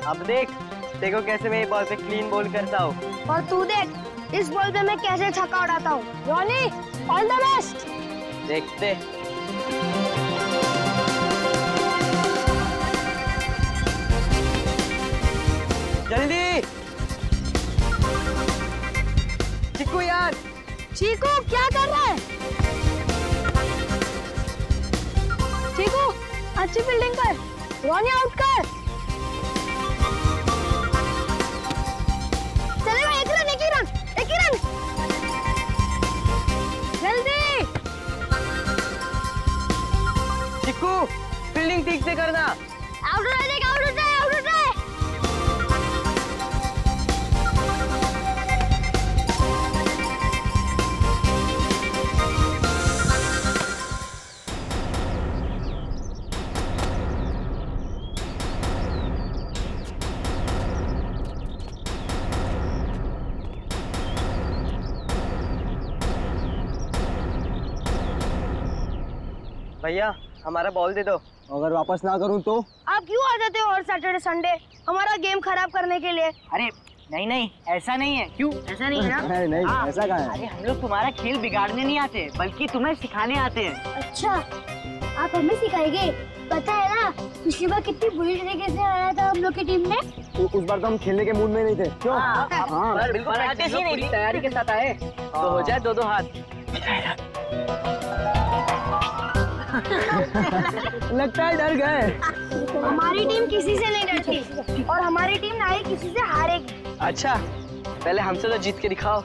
अब देख, देखो कैसे मैं ये बॉल पे क्लीन बॉल करता हूँ। और तू देख इस बॉल पे मैं कैसे छक्का उड़ाता हूँ। Ronnie, all the best. देखते। जल्दी। चीकू यार। चीकू क्या कर रहा है? चीकू अच्छी फील्डिंग कर, रॉनी आउट कर। चलेगा, एक ही रन। जल्दी। चीकू फील्डिंग ठीक से करना। आउट हो जाएगा, आउट हो जाए। भैया हमारा बॉल दे दो। अगर वापस ना करूं तो? आप क्यों आ जाते हो हर सैटरडे संडे हमारा गेम खराब करने के लिए? अरे नहीं ऐसा नहीं है। क्यों ऐसा नहीं है ना? नहीं ऐसा कहाँ है? अरे हम लोग तुम्हारा खेल बिगाड़ने नहीं आते बल्कि तुम्हें सिखाने आते हैं। अच्छा, आप हमें सिखाएंगे? पता है ना पिछली बार कितनी बुरी तरीके से आया था हम लोग की टीम ने। उस बार तो हम खेलने के मूड में नहीं थे। क्यों? हाँ बिल्कुल प्रैक्टिस ही नहीं, तैयारी के साथ आए तो हो जाए 2-2 हाथ। लगता है डर गए। हमारी टीम किसी से नहीं डरती और हमारी टीम ना ही किसी से हारेगी। अच्छा, पहले हमसे तो जीत के दिखाओ।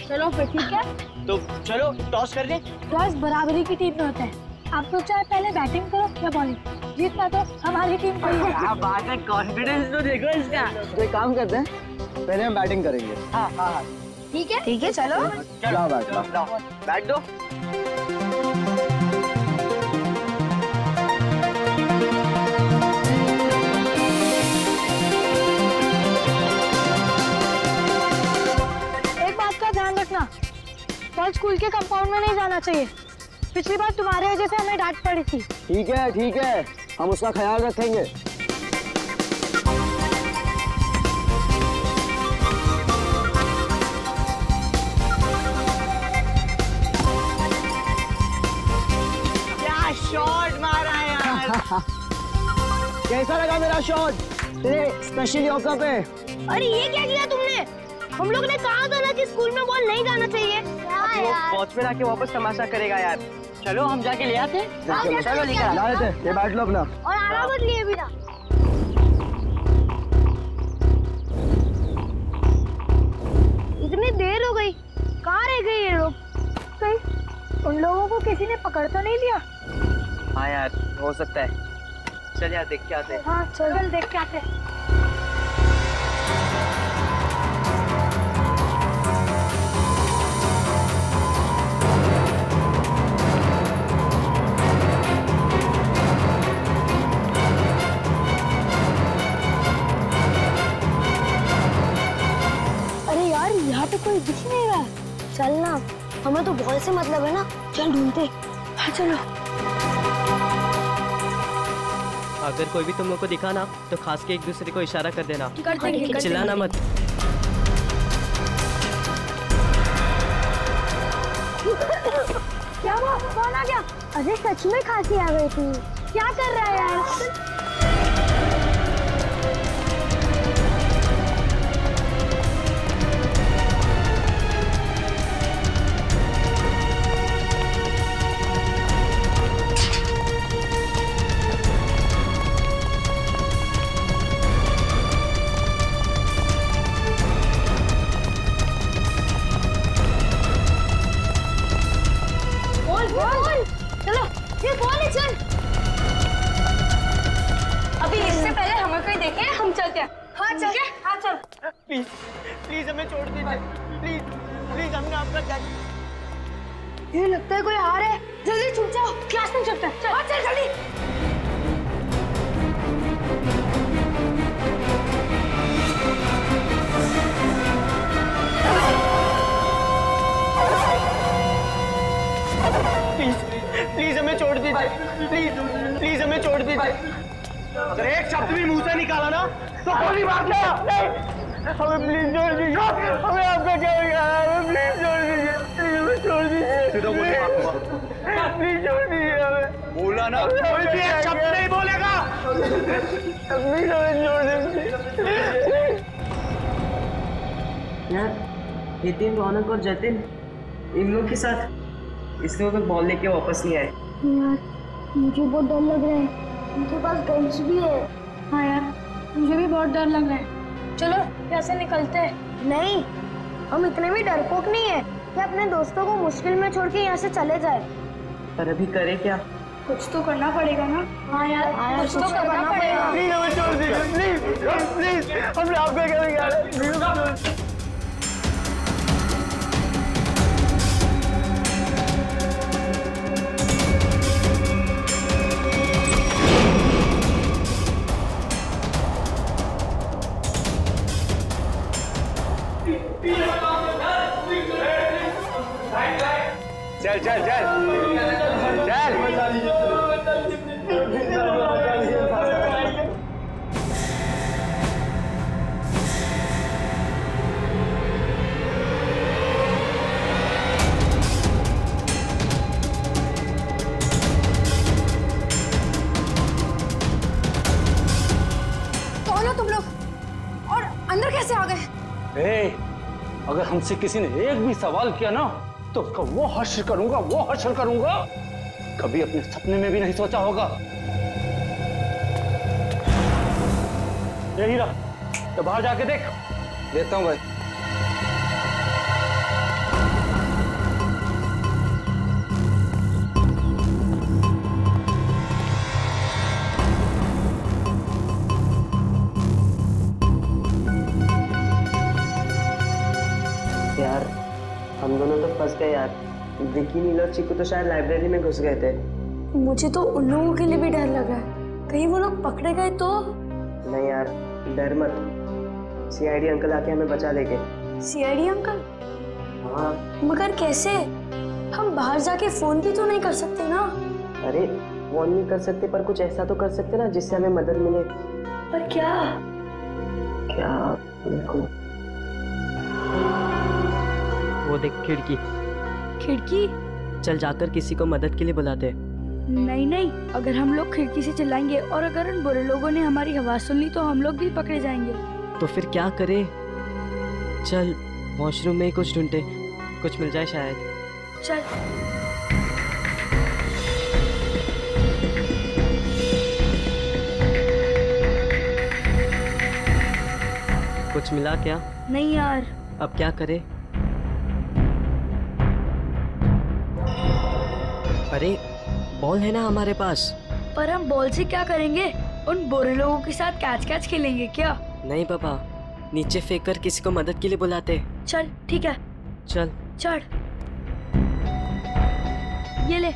चलो फिर ठीक है, तो चलो टॉस कर दे। टॉस बराबरी की टीम में होता है। आप तो चाहे पहले बैटिंग करो या बॉलिंग, जीतना तो हमारी टीम को ही है। क्या बात है, कॉन्फिडेंस तो देखो इसका। तो एक काम करते हैं, पहले हम बैटिंग करेंगे। हाँ ठीक है चलो। बैट दो। एक बात का ध्यान रखना, बॉल स्कूल के कंपाउंड में नहीं जाना चाहिए। पिछली बार तुम्हारे वजह से हमें डांट पड़ी थी। ठीक है, हम उसका ख्याल रखेंगे। क्या शॉट मारा है यार। कैसा लगा मेरा शॉट? तेरे स्पेशल यॉर्कर पे। अरे ये क्या किया तुमने? हम लोग ने कहा था ना कि स्कूल में बॉल नहीं जाना चाहिए। वॉचमैन आके वापस तमाशा करेगा यार। चलो हम जाके ले आते। चलो ला लेते। ये बैठ लो अपना। और आरा मत लिए बिना। इतनी देर हो गई, कहाँ रह गए ये लोग? कहीं उन लोगों को किसी ने पकड़ तो नहीं लिया? हाँ यार, हो सकता है। चल यार देख के आते हैं। हाँ चल देख के आते हैं। अरे यार यहाँ पे कोई दिख नहीं रहा। चल ना, हमें तो बॉल से मतलब है ना, चल ढूंढते। हाँ चलो। अगर कोई भी तुम लोग को दिखा ना तो खास के एक दूसरे को इशारा कर देना। चिल्लाना मत। क्या हुआ? कौन आ गया? अरे सच में खांसी आ गई थी। क्या कर रहा है यार? चलो ये बॉल है, चल। अभी इससे पहले हमें कोई देखे हम चलते हैं। हाँ चल के, हाँ चल। प्लीज हमें छोड़ दीजिए। प्लीज हमने आपका क्या। ये लगता है कोई आ रहा है। जल्दी छूट जाओ, क्लास में चलते हैं। चल चल जल्दी। प्लीज हमें छोड़ दीजिए। प्लीज हमें छोड़ दीजिए। अगर एक शब्द भी मुंह से निकाला ना तो गोली मार देगा। हमें प्लीज छोड़ दीजिए, हमें आपका क्या बिगाड़ा है, हमें प्लीज छोड़ दीजिए, प्लीज छोड़ दीजिए, सीधा गोली मारूंगा, प्लीज छोड़ दीजिए हमें। बोला ना कोई भी एक शब्द नहीं बोलेगा, प्लीज हमें छोड़ दीजिए। यार नितिन, रौनक और जतिन इन लोग के साथ इसलिए वो बॉल लेके वापस नहीं आए। यार मुझे बहुत डर लग रहा है, उनके पास गन्स भी है। हाँ यार मुझे भी बहुत डर लग रहा है। चलो यहाँ से निकलते हैं। नहीं, हम इतने भी डरपोक नहीं है कि अपने दोस्तों को मुश्किल में छोड़ के यहाँ से चले जाए। पर अभी करे क्या? कुछ तो करना पड़ेगा ना। हाँ यार कुछ तो करना पड़ेगा। प्लीज हमें छोड़ दीजिए, प्लीज प्लीज, हमने आपका क्या बिगाड़ा है, प्लीज। चल चल चल चल। कौन हो तुम लोग और अंदर कैसे आ गए? अगर हमसे किसी ने एक भी सवाल किया ना तो वो हश्र करूंगा, वो हश्र करूंगा कभी अपने सपने में भी नहीं सोचा होगा। ये हीरा, तो बाहर जाके देख। देखता हूँ भाई। यार हम दोनों तो फंस गए यार। विकी, नील और चिकू तो शायद लाइब्रेरी में घुस गए थे। मुझे तो उन लोगों के लिए भी डर लग रहा है, कहीं वो लोग पकड़े गए तो। नहीं यार डर मत, सीआईडी अंकल आके हमें बचा लेंगे। CID uncle? हाँ। मगर कैसे? हम बाहर जाके फोन भी तो नहीं कर सकते ना। अरे फोन नहीं कर सकते पर कुछ ऐसा तो कर सकते ना जिससे हमें मदद मिले। पर क्या? क्या? देखो वो देख खिड़की। खिड़की? चल जाकर किसी को मदद के लिए बुलाते। नहीं नहीं, अगर हम लोग खिड़की से चिल्लाएंगे और अगर उन बुरे लोगों ने हमारी आवाज सुन ली तो हम लोग भी पकड़े जाएंगे। तो फिर क्या करें? चल वॉशरूम में ही कुछ ढूंढते, कुछ मिल जाए शायद। चल। कुछ मिला क्या? नहीं यार। अब क्या करें? अरे बॉल है ना हमारे पास। पर हम बॉल से क्या करेंगे? उन बुरे लोगों के साथ कैच कैच खेलेंगे क्या? नहीं पापा, नीचे फेंक कर किसी को मदद के लिए बुलाते। चल ठीक है। चल चढ़। ये ले।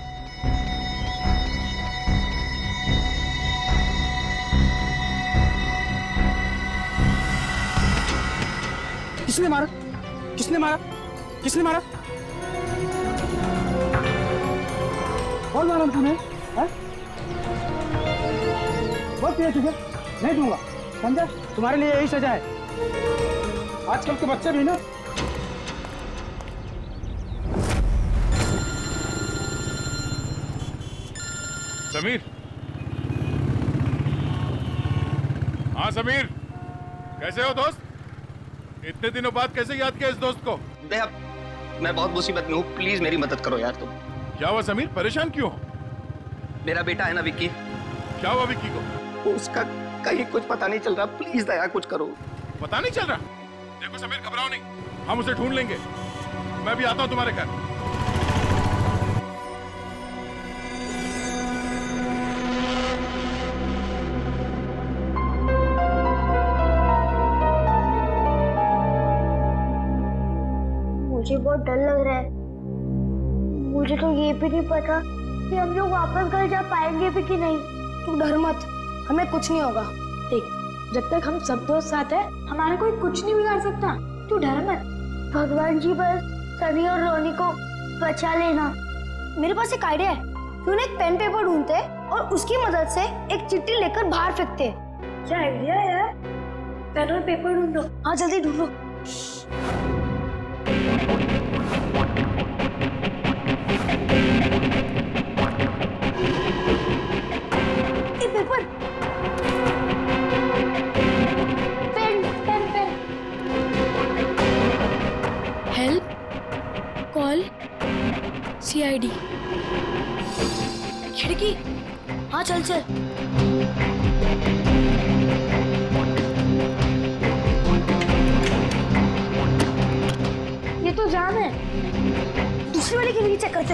किसने मारा? किसने मारा? किसने मारा? कौन मारा तुम्हें? बहुत पिए तुझे, नहीं दूंगा, समझा? तुम्हारे लिए यही सजा है। आजकल के बच्चे भी ना। समीर। हाँ समीर, कैसे हो दोस्त? इतने दिनों बाद कैसे याद किया इस दोस्त को? मैं बहुत मुसीबत में हूँ, प्लीज मेरी मदद करो यार तुम। क्या हुआ समीर, परेशान क्यों हो? मेरा बेटा है ना विक्की। क्या हुआ विक्की को? उसका कहीं कुछ पता नहीं चल रहा, प्लीज दया कुछ करो। पता नहीं चल रहा? देखो समीर घबराओ नहीं, हम उसे ढूंढ लेंगे। मैं भी आता हूँ तुम्हारे घर। मुझे बहुत डर लग रहा है। मुझे तो ये भी नहीं पता कि हम लोग वापस घर जा पाएंगे भी कि नहीं। तू डर मत, हमें कुछ नहीं होगा। देख, जब तक हम सब दोस्त साथ हैं, हमारा कोई कुछ नहीं बिगाड़ सकता। तू डर मत। भगवान जी बस सनी और रोनी को बचा लेना। मेरे पास एक आइडिया है। क्यों ना एक पेन पेपर ढूंढते और उसकी मदद से एक चिट्ठी लेकर बाहर फेंकते। क्या आइडिया है यार। पेन और पेपर ढूंढो। हाँ जल्दी ढूंढो। ये paper, pen pen pen. Help, call, CID, खिड़की। हाँ चल चल। ये तो जाम है। दूसरी वाली खिड़की चेक करते।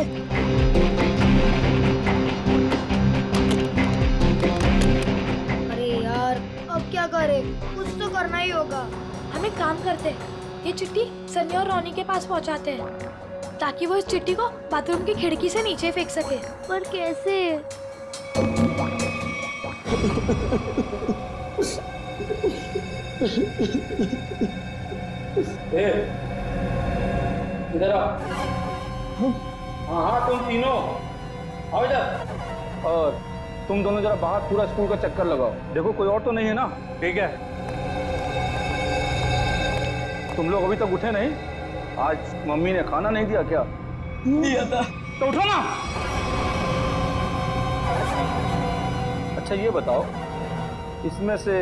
अरे यार अब क्या करें, कुछ तो करना ही होगा। हम एक काम करते हैं, ये चिट्ठी सनी और रोनी के पास पहुंचाते हैं ताकि वो इस चिट्ठी को बाथरूम की खिड़की से नीचे फेंक सके। पर कैसे? इधर आओ। हाँ हाँ तुम तीनों आओ इधर। और तुम दोनों जरा बाहर पूरा स्कूल का चक्कर लगाओ, देखो कोई और तो नहीं है ना। ठीक है। तुम लोग अभी तक उठे नहीं? आज मम्मी ने खाना नहीं दिया क्या? दिया था। तो उठो ना। अच्छा ये बताओ, इसमें से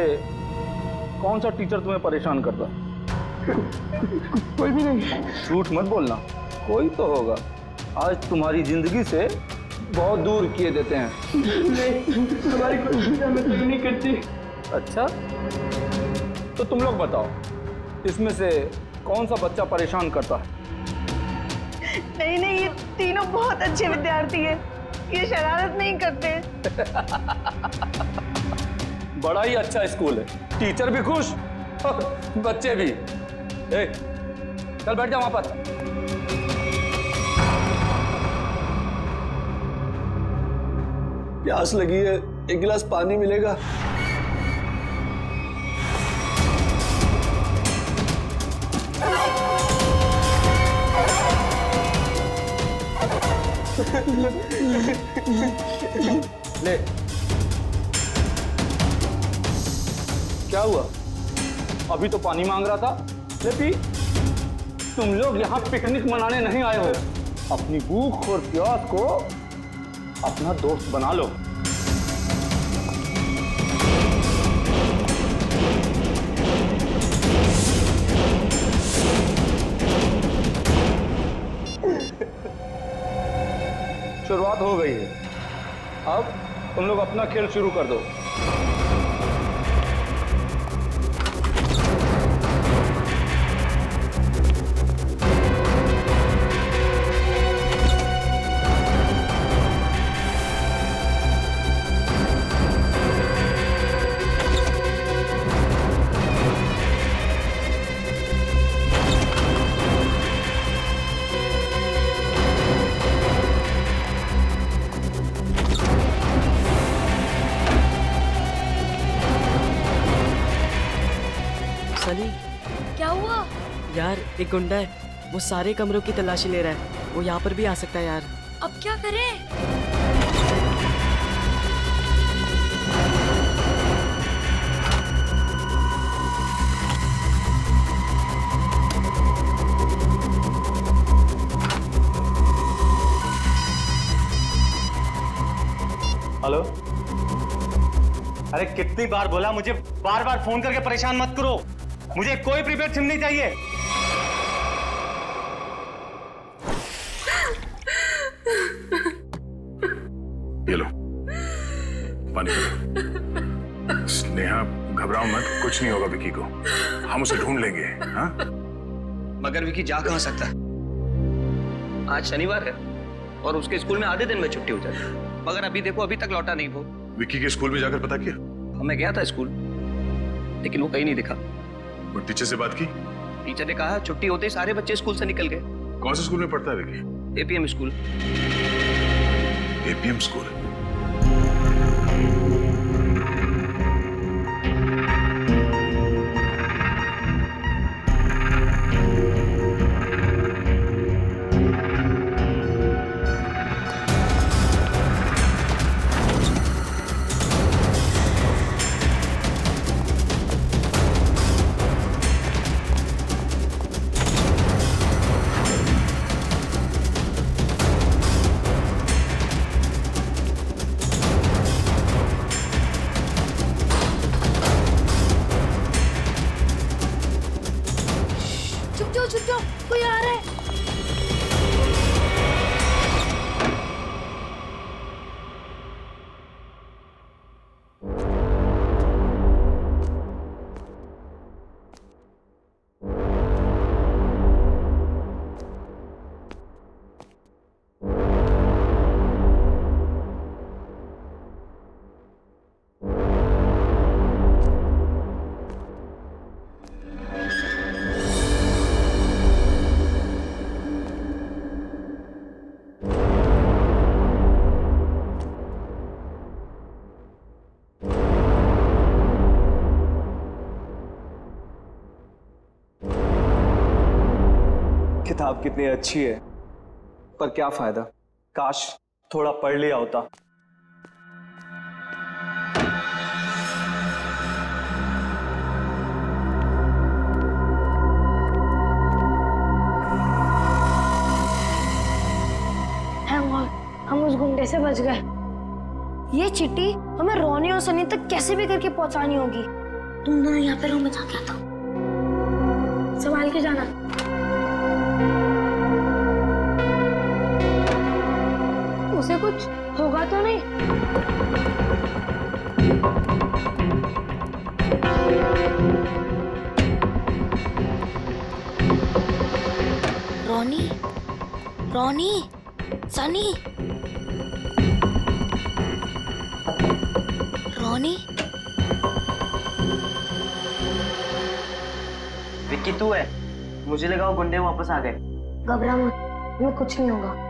कौन सा टीचर तुम्हें परेशान करता? कोई भी नहीं। झूठ मत बोलना, कोई तो होगा। आज तुम्हारी जिंदगी से बहुत दूर किए देते हैं। नहीं, हमारी कोई हमें तंग नहीं करती। अच्छा तो तुम लोग बताओ, इसमें से कौन सा बच्चा परेशान करता है? नहीं नहीं, ये तीनों बहुत अच्छे विद्यार्थी हैं, ये शरारत नहीं करते। बड़ा ही अच्छा स्कूल है, टीचर भी खुश और बच्चे भी। चल बैठ जा वहां पर। प्यास लगी है, एक गिलास पानी मिलेगा? ले। क्या हुआ? अभी तो पानी मांग रहा था। ले पी। तुम लोग यहाँ पिकनिक मनाने नहीं आए हो, अपनी भूख और प्यास को अपना दोस्त बना लो। शुरुआत हो गई है, अब तुम लोग अपना खेल शुरू कर दो। सनी, क्या हुआ? यार एक गुंडा है, वो सारे कमरों की तलाशी ले रहा है। वो यहाँ पर भी आ सकता है यार। अब क्या करें? हेलो। अरे कितनी बार बोला, मुझे बार बार फोन करके परेशान मत करो। मुझे कोई प्रीपेड सिम नहीं चाहिए। ये लो पानी पीलो। स्नेहा घबराओ मत, कुछ नहीं होगा विकी को, हम उसे ढूंढ लेंगे। हाँ? मगर विकी जा कहाँ सकता है? आज शनिवार है और उसके स्कूल में आधे दिन में छुट्टी हो जाती है, मगर अभी देखो अभी तक लौटा नहीं वो। विकी के स्कूल में जाकर पता किया? मैं गया था स्कूल, लेकिन वो कहीं नहीं दिखा। और टीचर से बात की? टीचर ने कहा छुट्टी होते ही सारे बच्चे स्कूल से निकल गए। कौन से स्कूल में पढ़ता है Vicky? APM school. APM school? किताब कितनी अच्छी है, पर क्या फायदा, काश थोड़ा पढ़ लिया होता। हम उस गुंडे से बच गए। ये चिट्ठी हमें रोनी और सनी तक कैसे भी करके पहुंचानी होगी। तुम दोनों यहाँ पे रूम में जाके आता, संभाल के जाना। उसे कुछ होगा तो नहीं? रोनी, रोनी, सनी, रोनी। विक्की तू है? मुझे लगा वो गुंडे वापस आ गए। घबरा मत, हमें कुछ नहीं होगा।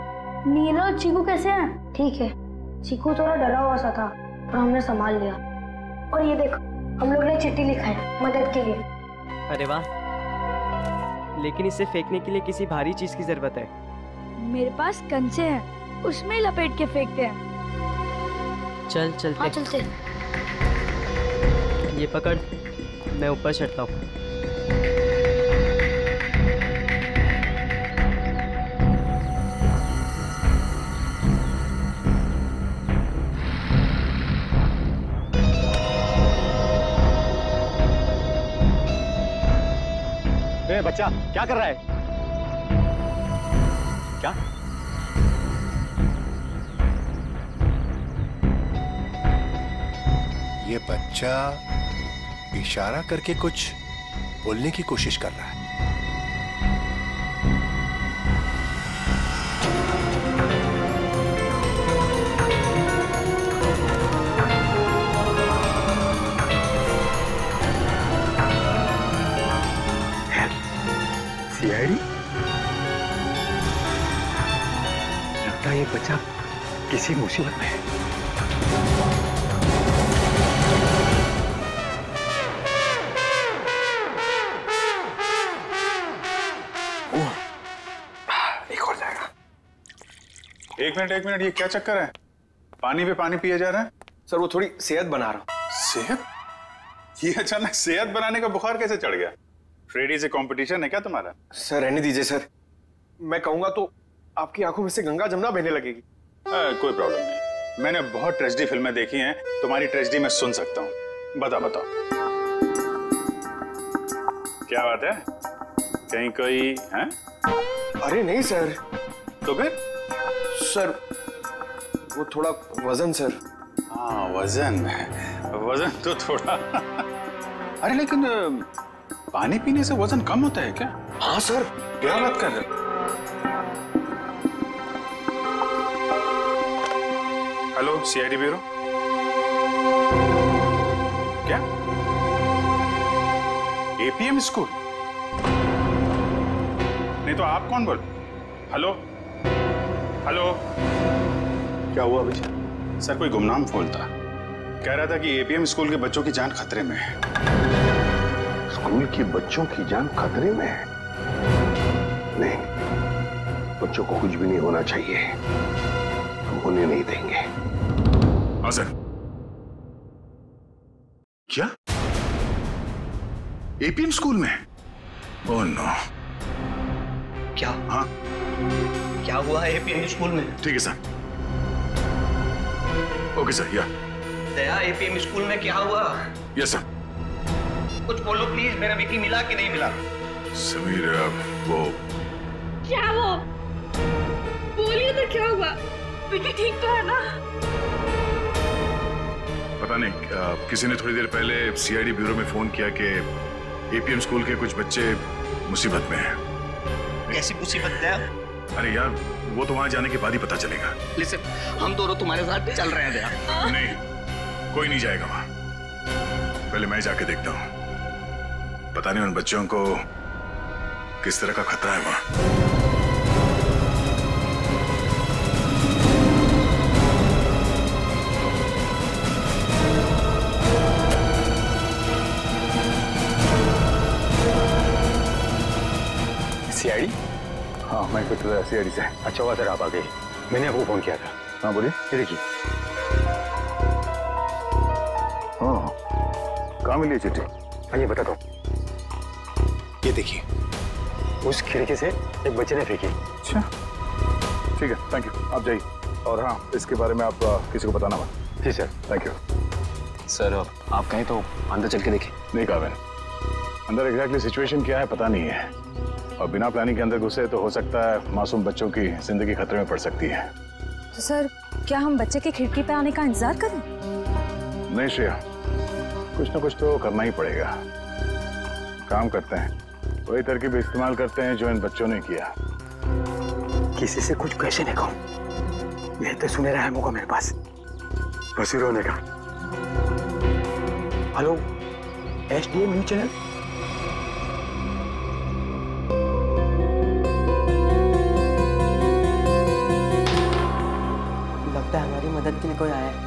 नीला और चीकू कैसे हैं? ठीक है, चीकू थोड़ा डरा हुआ सा था पर हमने संभाल लिया। और ये देखो, हम लोग ने चिट्ठी लिखा है मदद के लिए। अरे वाह, लेकिन इसे फेंकने के लिए किसी भारी चीज की जरूरत है। मेरे पास कंचे हैं, उसमें लपेट के फेंकते हैं। चल चलते। हाँ चलते। ये पकड़, मैं ऊपर चढ़ता हूँ। बच्चा क्या कर रहा है? क्या? ये बच्चा इशारा करके कुछ बोलने की कोशिश कर रहा है। सीआईडी? लगता है ये बच्चा किसी मुसीबत में है। एक और जाएगा। एक मिनट, ये क्या चक्कर है? पानी पे पानी पिया जा रहा है? सर वो थोड़ी सेहत बना रहा हूं। सेहत? ये अचानक सेहत बनाने का बुखार कैसे चढ़ गया? फ्रेडी से कंपटीशन है क्या तुम्हारा? सर रहने दीजिए सर, मैं कहूंगा तो आपकी आंखों में से गंगा जमुना बहने लगेगी। कोई प्रॉब्लम नहीं, मैंने बहुत ट्रेजेडी फिल्में देखी हैं, तुम्हारी ट्रेजेडी मैं सुन सकता हूँ। बताओ क्या बात है? कहीं कोई है? अरे नहीं सर। तो फिर? सर वो थोड़ा वजन सर। हाँ वजन तो थोड़ा अरे लेकिन पानी पीने से वजन कम होता है क्या? हाँ सर, क्या बात कर रहे हो? Hello CID bureau. क्या? APM school? नहीं तो आप कौन बोल? हेलो क्या हुआ बच्चा? सर कोई गुमनाम फोन था, कह रहा था कि एपीएम स्कूल के बच्चों की जान खतरे में है। स्कूल के बच्चों की जान खतरे में है? नहीं, बच्चों को कुछ भी नहीं होना चाहिए, हम होने नहीं देंगे। हाँ सर। क्या? एपीएम स्कूल में? Oh no. क्या? हाँ क्या हुआ है एपीएम स्कूल में? ठीक है सर। Okay sir. या दया, एपीएम स्कूल में क्या हुआ? Yes sir. कुछ बोलो प्लीज, मेरा विकी मिला कि नहीं मिला? समीर वो क्या वो? बोलिए तो क्या हुआ? विकी ठीक तो है ना? पता नहीं, किसी ने थोड़ी देर पहले सीआईडी ब्यूरो में फोन किया कि एपीएम स्कूल के कुछ बच्चे मुसीबत में हैं। कैसी मुसीबत है? अरे यार वो तो वहां जाने के बाद ही पता चलेगा। लिसन, हम दोनों तुम्हारे साथ चल रहे हैं दया। नहीं, कोई नहीं जाएगा वहां, पहले मैं जाके देखता हूं। पता नहीं उन बच्चों को किस तरह का खतरा है वहां। सीआईडी? मैं कुछ सीआईडी से। अच्छा हुआ सर आप आ गए, मैंने आपको फोन किया था। हाँ बोलिए। ये देखिए। हाँ कहाँ मिली चिट्ठी? हाँ ये बताता हूँ, ये देखिए, उस खिड़की से एक बच्चे ने फेंकी। अच्छा ठीक है, थैंक यू, आप जाइए। और हाँ, इसके बारे में आप किसी को बताना मत। जी सर। Thank you sir. आप कहें तो अंदर चल के देखें। नहीं कहा मैंने, अंदर एग्जैक्टली सिचुएशन क्या है पता नहीं है, और बिना प्लानिंग के अंदर घुसे तो हो सकता है मासूम बच्चों की जिंदगी खतरे में पड़ सकती है। तो सर क्या हम बच्चे की खिड़की पर आने का इंतजार करें? नहीं श्रेया, कुछ ना कुछ तो करना ही पड़ेगा। काम करते हैं, वही तरकीब इस्तेमाल करते हैं जो इन बच्चों ने किया। किसी से कुछ कैसे नहीं कहूं, यह तो सुनहरा है मौका मेरे पास बस रोने का। Hello SDM news channel. लगता है हमारी मदद के लिए कोई आया है।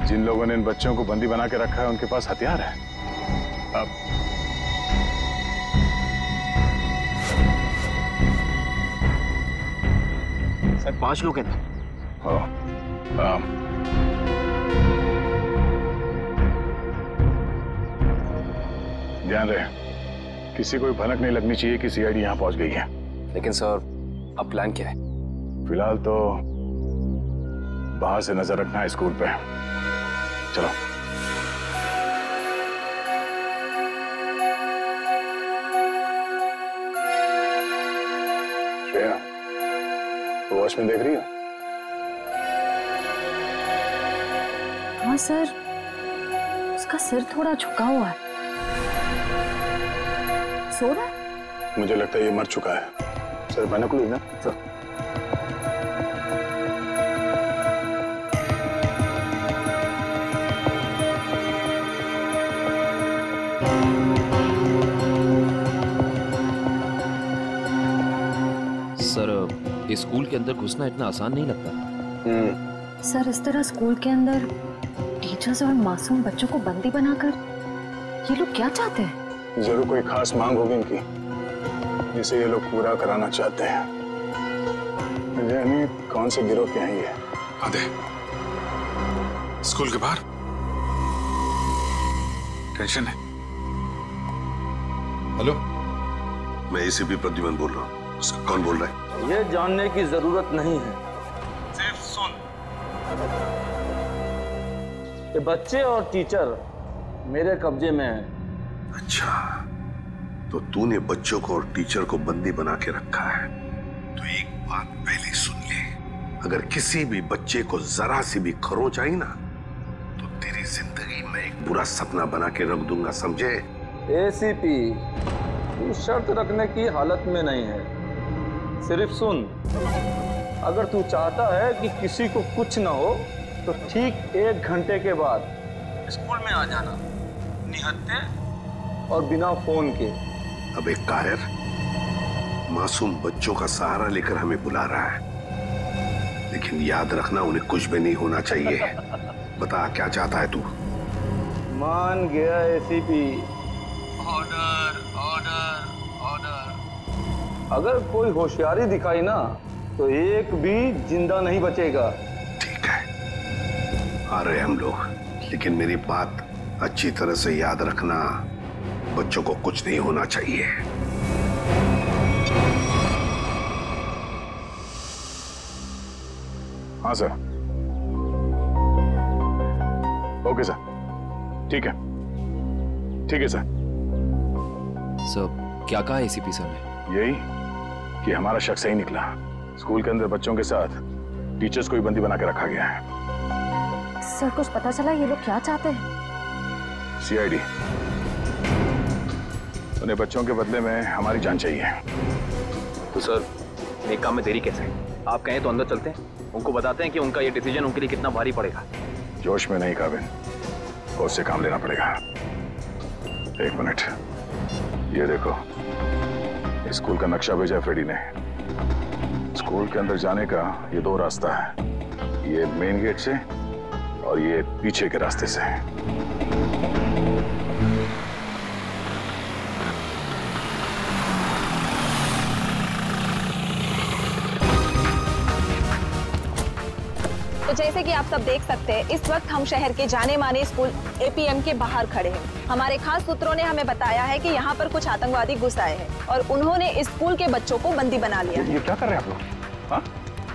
जिन लोगों ने इन बच्चों को बंदी बना के रखा है उनके पास हथियार है। अब सर 5 लोग हैं। ध्यान रहे, किसी को भी भनक नहीं लगनी चाहिए कि सीआईडी यहाँ पहुंच गई है। लेकिन सर अब प्लान क्या है? फिलहाल तो बाहर से नजर रखना है स्कूल पे। चलो। श्रेया, तो वॉच में देख रही हो? हाँ सर, उसका सिर थोड़ा झुका हुआ है। सो रहा है? मुझे लगता है ये मर चुका है। सर भनक ली ना सर। सर इस स्कूल के अंदर घुसना इतना आसान नहीं लगता। सर इस तरह स्कूल के अंदर टीचर्स और मासूम बच्चों को बंदी बनाकर ये लोग क्या चाहते हैं? जरूर कोई खास मांग होगी इनकी जिसे ये लोग पूरा कराना चाहते हैं। यानी कौन से गिरोह के हैं ये? आधे स्कूल के बाहर टेंशन है। हेलो, मैं एसीपी प्रद्युमन बोल रहा हूँ। कौन बोल रहा है? ये जानने की जरूरत नहीं है, सिर्फ सुन। ये बच्चे और टीचर मेरे कब्जे में है। अच्छा, तो तूने बच्चों को और टीचर को बंदी बना के रखा है। तो एक बात पहले सुन ले, अगर किसी भी बच्चे को जरा सी भी खरोंच आई ना तो तेरी जिंदगी में एक बुरा सपना बना के रख दूंगा, समझे? एसीपी, तू शर्त रखने की हालत में नहीं है, सिर्फ सुन। अगर तू चाहता है कि किसी को कुछ ना हो तो ठीक 1 घंटे के बाद स्कूल में आ जाना, निहत्थे और बिना फोन के। अब एक कायर मासूम बच्चों का सहारा लेकर हमें बुला रहा है, लेकिन याद रखना उन्हें कुछ भी नहीं होना चाहिए। बता क्या चाहता है तू? मान गया एसीपी। Order order order. अगर कोई होशियारी दिखाई ना तो एक भी जिंदा नहीं बचेगा। ठीक है, आ रहे हम लोग, लेकिन मेरी बात अच्छी तरह से याद रखना, बच्चों को कुछ नहीं होना चाहिए। हाँ सर। ओके सर, ठीक है, ठीक है सर। सर क्या कहा एसीपी सर ने? यही कि हमारा शक सही निकला। स्कूल के अंदर बच्चों के साथ टीचर्स को भी बंदी बना के रखा गया है। सर कुछ पता चला ये लोग क्या चाहते हैं? सीआईडी। उन्हें बच्चों के बदले में हमारी जान चाहिए। तो सर एक काम में देरी कैसे? आप कहें तो अंदर चलते हैं, उनको बताते हैं कि उनका ये डिसीजन उनके लिए कितना भारी पड़ेगा। जोश में नहीं काबिल, होश से काम लेना पड़ेगा। एक मिनट, ये देखो, स्कूल का नक्शा भेजा फ्रेडी ने। स्कूल के अंदर जाने का ये दो रास्ता है, ये मेन गेट से और ये पीछे के रास्ते से। तो जैसे कि आप सब देख सकते हैं, इस वक्त हम शहर के जाने माने स्कूल एपीएम के बाहर खड़े हैं। हमारे खास सूत्रों ने हमें बताया है कि यहाँ पर कुछ आतंकवादी घुस आए हैं और उन्होंने इस स्कूल के बच्चों को बंदी बना लिया है। ये क्या कर रहे हैं आप लोग? हाँ?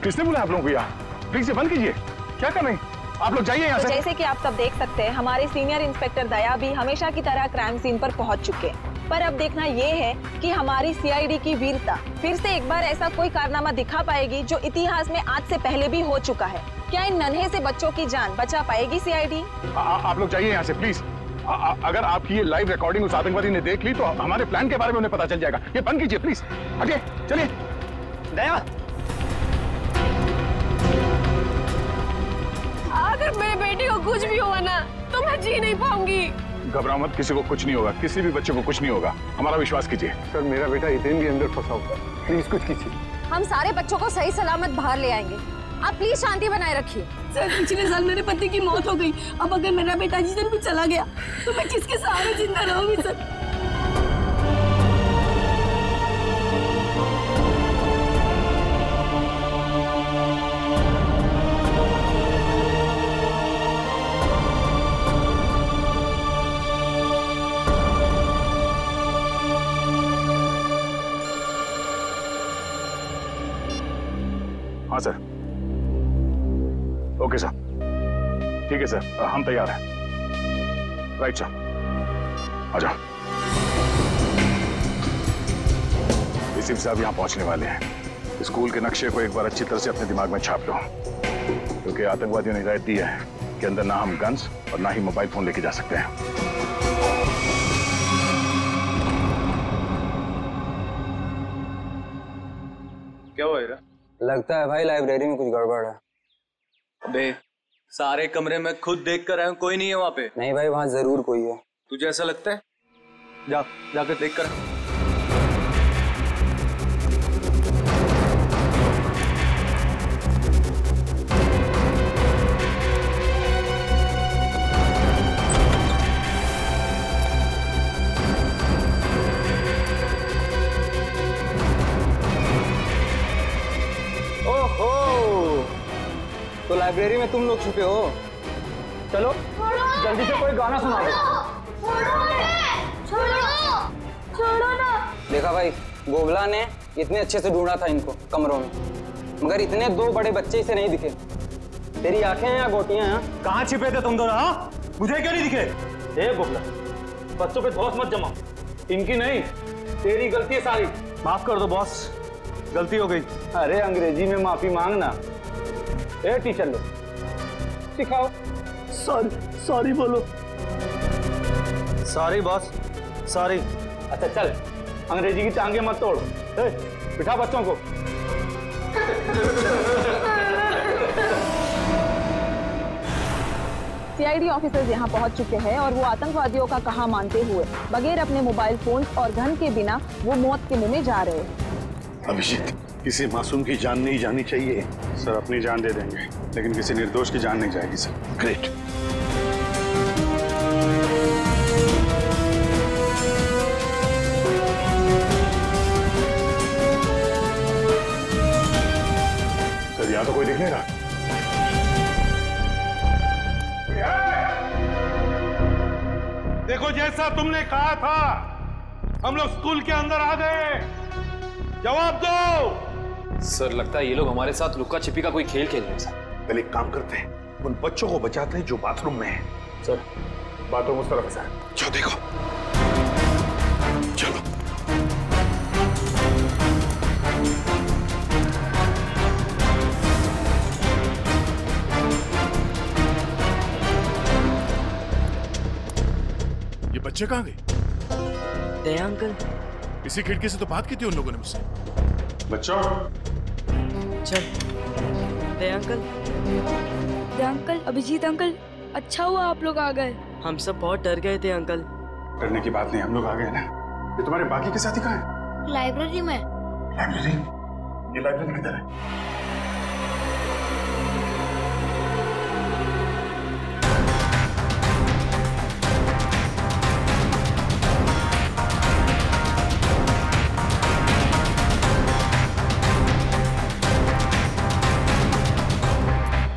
किसने बोला आप लोगों को यहाँ? प्लीज ये बंद कीजिए। क्या कर रहे हैं आप लोग? जाइए यहाँ से। जैसे कि आप सब देख सकते हैं, हमारे सीनियर इंस्पेक्टर दया भी हमेशा की तरह क्राइम सीन पर पहुंच चुके हैं। पर अब देखना ये है कि हमारी सीआईडी की वीरता फिर से एक बार ऐसा कोई कारनामा दिखा पाएगी जो इतिहास में आज से पहले भी हो चुका है। क्या इन नन्हे से बच्चों की जान बचा पाएगी सीआईडी? आप लोग जाइए यहाँ से प्लीज। अगर आपकी ये लाइव रिकॉर्डिंग उस आतंकवादी ने देख ली तो हमारे प्लान के बारे में उन्हें पता चल जाएगा। ये बंद कीजिए प्लीज। हटिए, चलिए। दया, अगर मेरे बेटे को कुछ भी हुआ ना तो मैं जी नहीं पाऊंगी। घबराओ मत, किसी को कुछ नहीं होगा, किसी भी बच्चे को कुछ नहीं होगा, हमारा विश्वास कीजिए। सर मेरा बेटा इतने भी अंदर फंसा हुआ, प्लीज कुछ कीजिए। हम सारे बच्चों को सही सलामत बाहर ले आएंगे, आप प्लीज शांति बनाए रखिए। सर पिछले साल मेरे पति की मौत हो गई, अब अगर मेरा बेटा जिस भी चला गया तो मैं किसके सहारे जिंदा रहूंगी सर? हाँ सर। ओके सर, ठीक है सर, हम तैयार हैं। राइट सर, आ जाओ। एसीपी साहब यहाँ पहुंचने वाले हैं। स्कूल के नक्शे को एक बार अच्छी तरह से अपने दिमाग में छाप लो, क्योंकि आतंकवादियों ने हिदायत दी है कि अंदर ना हम गन्स और ना ही मोबाइल फोन लेके जा सकते हैं। क्या हुआ हीरा? लगता है भाई लाइब्रेरी में कुछ गड़बड़ है। अबे सारे कमरे में खुद देख कर आया हूं, कोई नहीं है वहां पे। नहीं भाई, वहां जरूर कोई है। तुझे ऐसा लगता है? जाकर देख कर। तो लाइब्रेरी में तुम लोग छुपे हो? चलो जल्दी से कोई गाना सुना दो। छोड़ो ना। देखा भाई, गोगला ने इतने अच्छे से ढूंढा था इनको कमरों में, मगर इतने दो बड़े बच्चे इसे नहीं दिखे। तेरी आंखें हैं या गोटियां हैं? कहाँ छिपे थे तुम दोनों? हाँ, मुझे क्यों नहीं दिखे? ए गोगला, बच्चों पे धौंस मत जमाओ, इनकी नहीं तेरी गलती है सारी। माफ कर दो बॉस, गलती हो गई। अरे अंग्रेजी में माफी मांगना। ए टीचर लोग सिखाओ। सॉरी बोलो। Sorry boss, sorry. अच्छा चल, अंग्रेजी की टांगे मत तोड़। बिठा बच्चों को। सीआईडी ऑफिसर्स यहाँ पहुँच चुके हैं और वो आतंकवादियों का कहा मानते हुए बगैर अपने मोबाइल फोन और गन के बिना वो मौत के मुंह में जा रहे हैं। अभिजीत, किसी मासूम की जान नहीं जानी चाहिए। सर अपनी जान दे देंगे, लेकिन किसी निर्दोष की जान नहीं जाएगी सर। ग्रेट। सर यहाँ तो कोई दिख नहीं रहा। देखो जैसा तुमने कहा था, हम लोग स्कूल के अंदर आ गए। जवाब दो। सर लगता है ये लोग हमारे साथ लुक्का छिपी का कोई खेल खेल रहे हैं सर। पहले एक काम करते हैं, उन बच्चों को बचाते हैं जो बाथरूम में है। सर बाथरूम उस तरफ है। जाओ देखो। चलो। ये बच्चे कहाँ गए? दया अंकल। इसी खिड़की से तो बात की थी उन लोगों ने मुझसे। बच्चों चल। दया अंकल। दया अंकल, अभिजीत अंकल, अच्छा हुआ आप लोग आ गए। हम सब बहुत डर गए थे अंकल। डरने की बात नहीं, हम लोग आ गए ना। ये तुम्हारे बाकी के साथी कहाँ हैं? लाइब्रेरी में। लाइब्रेरी? ये लाइब्रेरी किधर है?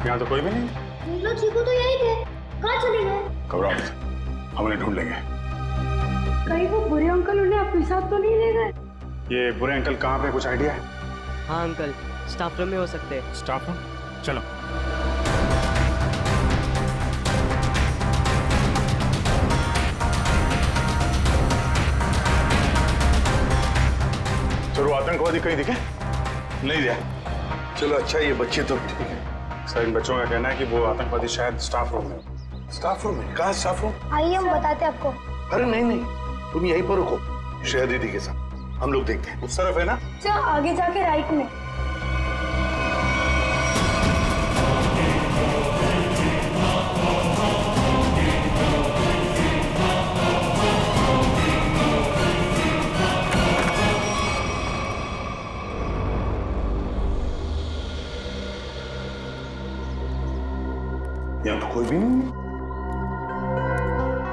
यहाँ तो कोई भी नहीं। नीलो चीकू तो यही थे, कहाँ चले गए? घबराओ मत, हम उन्हें ढूंढ लेंगे। कहीं वो बुरे अंकल उन्हें अपने साथ तो नहीं ले गए? ये बुरे अंकल कहाँ पे, कुछ आइडिया है? हाँ अंकल, स्टाफ रूम में हो सकते हैं। Staff room? चलो। चलो, आतंकवादी कहीं दिखे? नहीं दिया। चलो अच्छा, ये बच्चे तो ठीक है। सर, इन बच्चों का कहना है कि वो आतंकवादी शायद स्टाफ रूम में। स्टाफ रूम में? कहाँ स्टाफ रूम? आइए हम बताते हैं आपको। अरे नहीं नहीं, तुम यहीं पर रुको, श्रेया दीदी के साथ। हम लोग देखते हैं। उस तरफ है ना? अच्छा, आगे जाके राइट में। यहाँ तो कोई भी नहीं है।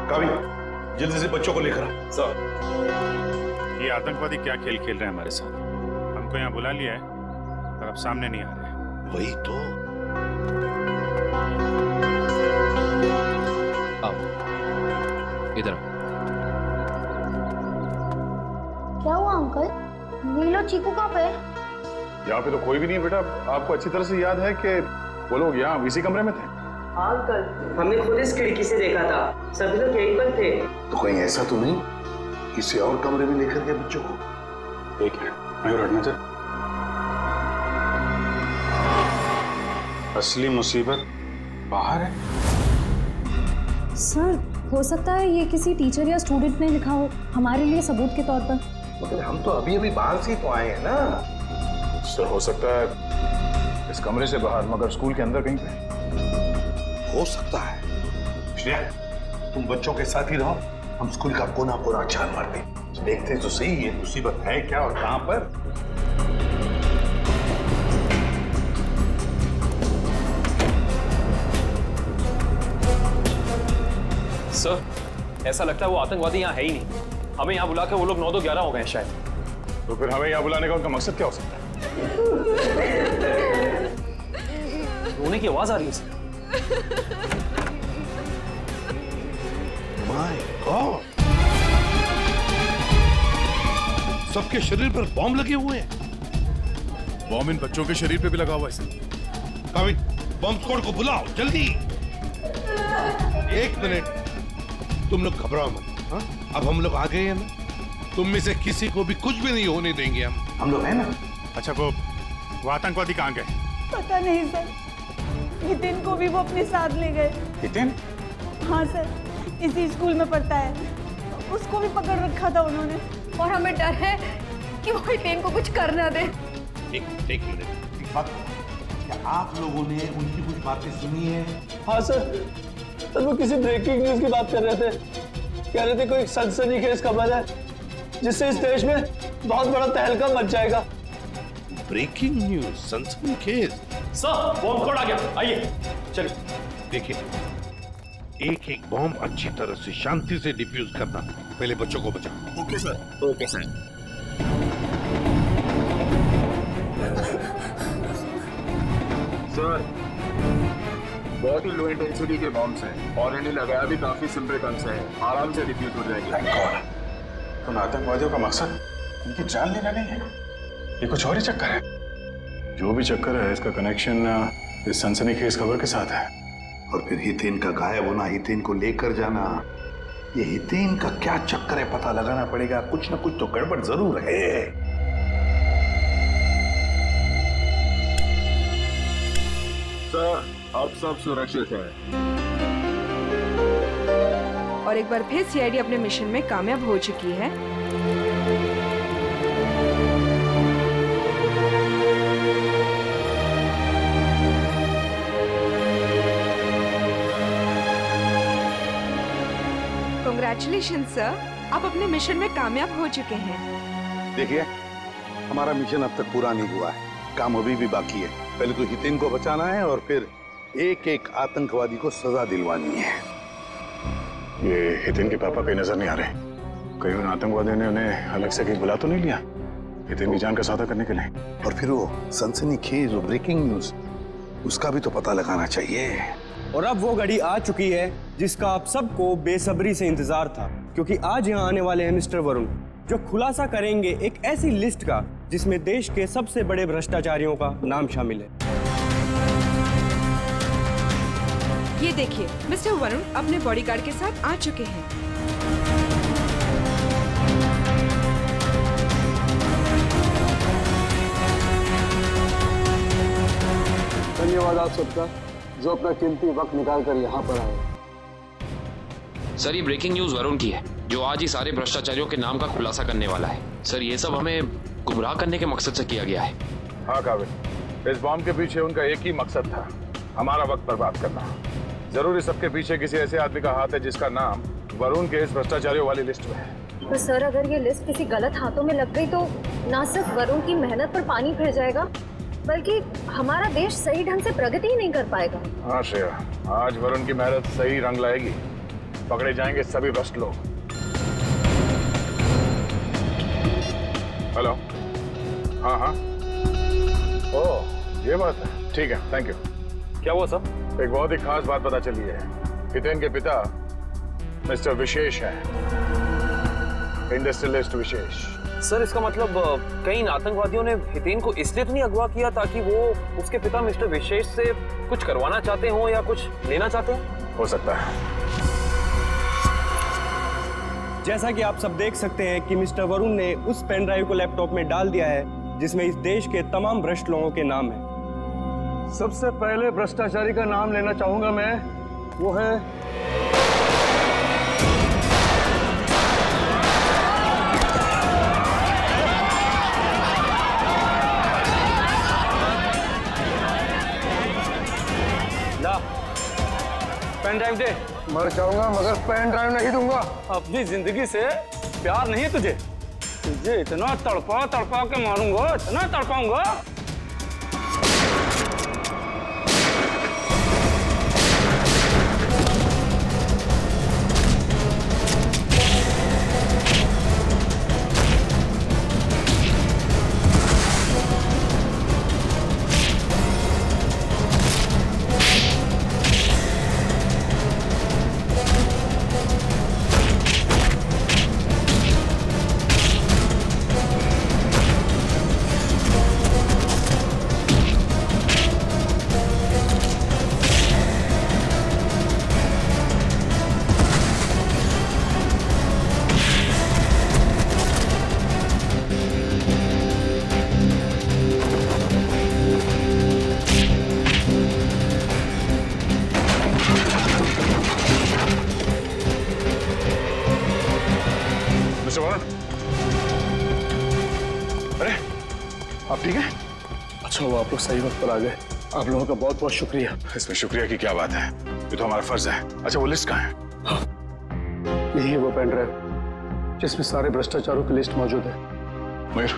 कावी, जल्दी से बच्चों को लेकर आ। सर, ये आतंकवादी क्या खेल खेल रहे हैं हमारे साथ? हमको यहाँ बुला लिया है और अब सामने नहीं आ रहे। वही तो। आओ, इधर आओ। क्या हुआ अंकल? नीलो चीकू कहाँ पे? यहाँ पे तो कोई भी नहीं बेटा। आपको अच्छी तरह से याद है कि वो लोग यहाँ इसी कमरे में थे। हाँ अंकल, हमने खुद इस खिड़की से देखा था। सभी लोग यहीं पर थे। तो कहीं ऐसा तो नहीं किसी और कमरे में लेकर गए बच्चों को? एक है मयूर, हटना चल। असली मुसीबत बाहर है। सर, हो सकता है ये किसी टीचर या स्टूडेंट ने लिखा हो हमारे लिए सबूत के तौर पर। मगर हम तो अभी अभी बाहर से ही तो आए हैं ना। सर, हो सकता है इस कमरे से बाहर, मगर स्कूल के अंदर कहीं पे हो सकता है। श्रेया, तुम बच्चों के साथ ही रहो, हम स्कूल का कोना कोना छान मारते, देखते तो सही ये मुसीबत है क्या और कहां पर। सर, ऐसा लगता है वो आतंकवादी यहाँ है ही नहीं। हमें यहाँ बुला के वो लोग 9-11 हो गए शायद। तो फिर हमें यहाँ बुलाने का उनका मकसद क्या हो सकता है? रोने की आवाज आ रही है सर। माय गॉड, सबके शरीर पर बॉम्ब लगे हुए हैं। बॉम्ब इन बच्चों के शरीर पे भी लगा हुआ है सर। काविन, बॉम्ब स्क्वाड को बुलाओ जल्दी। एक मिनट, तुम लोग घबराओ मत। हाँ, अब हम लोग आ गए हैं ना, तुम में से किसी को भी कुछ भी नहीं होने देंगे हम लोग हैं ना। अच्छा, वो आतंकवादी कहाँ गए? पता नहीं सर, हितेन को भी वो अपने साथ ले गए। हितेन? हाँ सर, इसी स्कूल में पढ़ता है, उसको भी पकड़ रखा था उन्होंने। और हमें डर है कि वो हितेन को कुछ कर ना दे। एक मिनट, क्या आप लोगों ने उनकी कुछ बातें सुनी है? हाँ सर, वो किसी ब्रेकिंग न्यूज की बात कर रहे थे। कह रहे थे कोई सनसनीखेज खबर है जिससे इस देश में बहुत बड़ा तहलका मच जाएगा। ब्रेकिंग न्यूज, सनसनीखेज? सर, बॉम्ब स्क्वाड आ गया, आइए चलिए। देखिए, एक एक बॉम्ब अच्छी तरह से शांति से डिफ्यूज करना। पहले बच्चों को बचाओ। Okay sir. Okay sir. Sir, बहुत ही लो इंटेंसिटी के बॉम्ब्स हैं और इन्हें लगाया भी काफी सिंपल ढंग से है, आराम से डिफ्यूज हो जाएंगे। उन आतंकवादियों का मकसद उनकी जान लेना नहीं है, ये कुछ और ही चक्कर है। जो भी चक्कर है, इसका कनेक्शन इस सनसनीखेज खबर के साथ है। और फिर हितेन का गायब होना, हितेन को लेकर जाना, ये हितेन का क्या चक्कर है पता लगाना पड़ेगा। कुछ ना कुछ तो गड़बड़ जरूर है। सर, अब सब सुरक्षित है। और एक बार फिर सीआईडी अपने मिशन में कामयाब हो चुकी है। कांग्रेचुलेशन सर, आप अपने मिशन में कामयाब हो चुके हैं। देखिए, हमारा मिशन अब तक पूरा नहीं हुआ है, काम अभी भी बाकी है। पहले तो हितेन को बचाना है और फिर एक एक आतंकवादी को सजा दिलवानी है। ये हितेन के पापा कहीं नजर नहीं आ रहे। कहीं उन आतंकवादियों ने उन्हें अलग से कहीं बुला तो नहीं लिया हितेन की जान का सौदा करने के लिए? और फिर वो सनसनीखेज और ब्रेकिंग न्यूज, उसका भी तो पता लगाना चाहिए। और अब वो घड़ी आ चुकी है जिसका आप सबको बेसब्री से इंतजार था, क्योंकि आज यहाँ आने वाले हैं मिस्टर वरुण, जो खुलासा करेंगे एक ऐसी लिस्ट का जिसमें देश के सबसे बड़े भ्रष्टाचारियों का नाम शामिल है। ये देखिए, मिस्टर वरुण अपने बॉडीगार्ड के साथ आ चुके हैं। धन्यवाद आप सबका जो अपना कीमती वक्त निकाल कर यहाँ पर आए। सर, ये ब्रेकिंग न्यूज वरुण की है, जो आज ही सारे भ्रष्टाचारियों के नाम का खुलासा करने वाला है। सर, ये सब हमें गुमराह करने के मकसद से किया गया है। हाँ काबिल, इस बॉम्ब के पीछे उनका एक ही मकसद था, हमारा वक्त बर्बाद करना। जरूर इस सबके पीछे किसी ऐसे आदमी का हाथ है जिसका नाम वरुण के इस भ्रष्टाचारियों वाली लिस्ट में है। तो सर, अगर ये लिस्ट किसी गलत हाथों में लग गई तो ना सिर्फ वरुण की मेहनत पर पानी फिर जाएगा, बल्कि हमारा देश सही ढंग से प्रगति ही नहीं कर पाएगा। हाँ श्रेया, आज वरुण की मेहनत सही रंग लाएगी, पकड़े जाएंगे सभी भ्रष्ट लोग। हेलो, हाँ हाँ, ओह ये बात है, ठीक है, थैंक यू। क्या हुआ सर? एक बहुत ही खास बात पता चली है। हितेन के पिता मिस्टर विशेष हैं, इंडस्ट्रियलिस्ट विशेष। सर, इसका मतलब कई आतंकवादियों ने हितेन को इसलिए तो नहीं अगवा किया ताकि वो उसके पिता मिस्टर विशेष से कुछ करवाना चाहते हो या कुछ लेना चाहते हैं? हो सकता है। जैसा कि आप सब देख सकते हैं कि मिस्टर वरुण ने उस पेन ड्राइव को लैपटॉप में डाल दिया है जिसमें इस देश के तमाम भ्रष्ट लोगों के नाम हैं। सबसे पहले भ्रष्टाचारी का नाम लेना चाहूंगा मैं, वो है ला, पेन ड्राइव दे। मर जाऊंगा मगर पेन ड्राइव नहीं दूंगा। अपनी जिंदगी से प्यार नहीं है तुझे? तुझे इतना तड़पा तड़पा के मारूंगा, इतना तड़पाऊंगा। आप ठीक है? अच्छा हुआ आप लोग सही वक्त पर आ गए, आप लोगों का बहुत बहुत शुक्रिया। इसमें शुक्रिया की क्या बात है, ये तो हमारा फर्ज है। अच्छा वो लिस्ट कहाँ है? हाँ, यही है वो पेन ड्राइव जिसमें सारे भ्रष्टाचारों की लिस्ट मौजूद है। मयूर,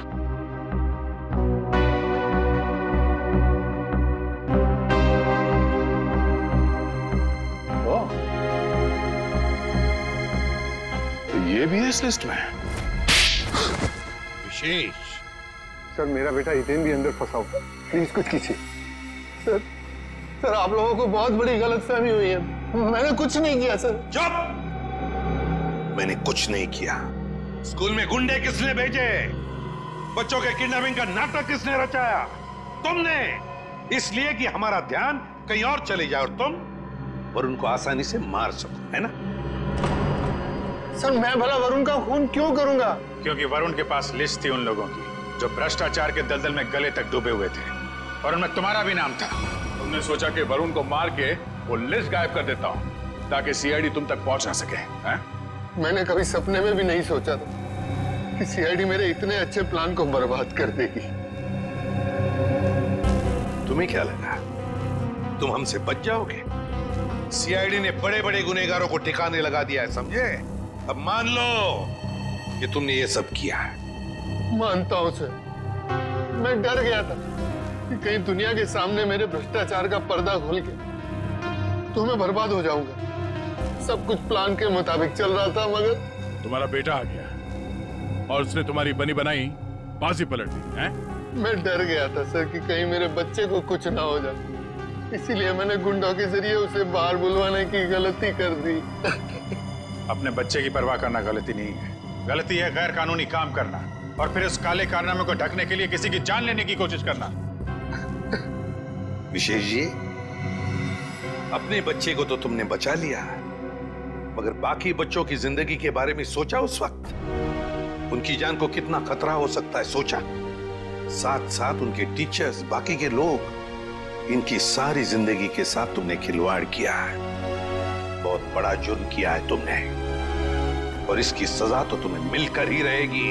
तो ये भी है इस लिस्ट में? विशेष सर, मेरा बेटा हितेन भी अंदर फंसा हुआ, प्लीज कुछ कीजिए। सर आप लोगों को बहुत बड़ी गलतफहमी हुई है, मैंने कुछ नहीं किया सर। चुप! मैंने कुछ नहीं किया। स्कूल में गुंडे किसने भेजे? बच्चों के किडनैपिंग का नाटक किसने रचाया? तुमने। इसलिए कि हमारा ध्यान कहीं और चले जाए और तुम वरुण को आसानी से मार सको, है ना? सर मैं भला वरुण का खून क्यों करूंगा? क्योंकि वरुण के पास लिस्ट थी उन लोगों की जो भ्रष्टाचार के दलदल में गले तक डूबे हुए थे, और उनमें तुम्हारा भी नाम था। तुमने सोचा कि वरुण को मार के वो लिस्ट गायब कर देता हूं, ताकि सीआईडी तुम तक पहुंच ना सके। हैं? मैंने कभी सपने में भी नहीं सोचा था कि सीआईडी मेरे इतने अच्छे प्लान को बर्बाद कर देगी। तुम्हें क्या लगा तुम हमसे बच जाओगे? सीआईडी ने बड़े बड़े गुनहगारों को ठिकाने लगा दिया है, समझे? अब मान लो कि तुमने ये सब किया है। मानता हूं सर, मैं डर गया था कि कहीं दुनिया के सामने मेरे भ्रष्टाचार का पर्दा खुल के तो मैं बर्बाद हो जाऊंगा। सब कुछ प्लान के मुताबिक चल रहा था, मगर तुम्हारा बेटा आ गया और उसने तुम्हारी बनी बनाई बाजी पलट दी है? मैं डर गया था सर कि कहीं मेरे बच्चे को कुछ ना हो जाए, इसीलिए मैंने गुंडों के जरिए उसे बाहर बुलवाने की गलती कर दी। अपने बच्चे की परवाह करना गलती नहीं है, गलती है गैर कानूनी काम करना और फिर उस काले कारनामे को ढकने के लिए किसी की जान लेने की कोशिश करना। विशेष जी, अपने बच्चे को तो तुमने बचा लिया, मगर बाकी बच्चों की जिंदगी के बारे में सोचा? उस वक्त उनकी जान को कितना खतरा हो सकता है सोचा? साथ साथ उनके टीचर्स, बाकी के लोग, इनकी सारी जिंदगी के साथ तुमने खिलवाड़ किया है। बहुत बड़ा जुर्म किया है तुमने और इसकी सजा तो तुम्हें मिलकर ही रहेगी।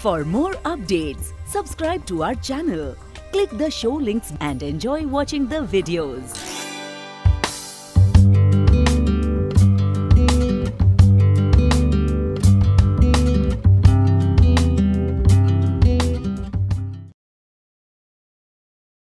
For more updates, subscribe to our channel, click the show links and enjoy watching the videos.